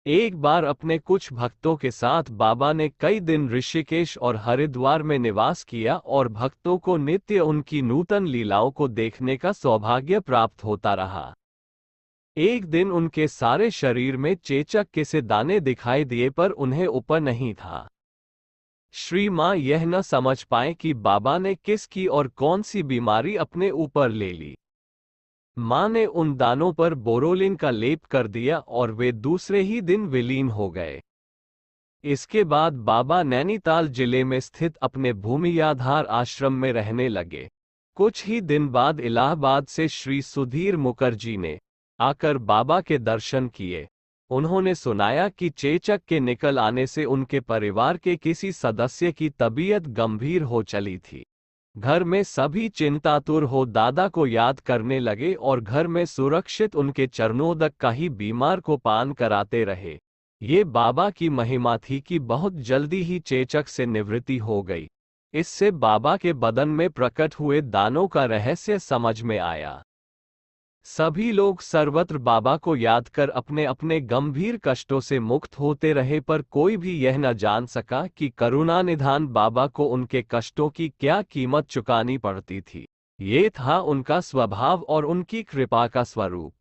एक बार अपने कुछ भक्तों के साथ बाबा ने कई दिन ऋषिकेश और हरिद्वार में निवास किया और भक्तों को नित्य उनकी नूतन लीलाओं को देखने का सौभाग्य प्राप्त होता रहा। एक दिन उनके सारे शरीर में चेचक के से दाने दिखाई दिए पर उन्हें ऊपर नहीं था। श्री मां यह न समझ पाए कि बाबा ने किसकी और कौन सी बीमारी अपने ऊपर ले ली। मां ने उन दानों पर बोरोलिन का लेप कर दिया और वे दूसरे ही दिन विलीन हो गए। इसके बाद बाबा नैनीताल जिले में स्थित अपने भूमियाधार आश्रम में रहने लगे। कुछ ही दिन बाद इलाहाबाद से श्री सुधीर मुखर्जी ने आकर बाबा के दर्शन किए। उन्होंने सुनाया कि चेचक के निकल आने से उनके परिवार के किसी सदस्य की तबीयत गंभीर हो चली थी। घर में सभी चिंतातुर हो दादा को याद करने लगे और घर में सुरक्षित उनके चरणोदक का ही बीमार को पान कराते रहे। ये बाबा की महिमा थी कि बहुत जल्दी ही चेचक से निवृत्ति हो गई। इससे बाबा के बदन में प्रकट हुए दानों का रहस्य समझ में आया। सभी लोग सर्वत्र बाबा को याद कर अपने अपने गंभीर कष्टों से मुक्त होते रहे, पर कोई भी यह न जान सका कि करुणानिधान बाबा को उनके कष्टों की क्या कीमत चुकानी पड़ती थी। ये था उनका स्वभाव और उनकी कृपा का स्वरूप।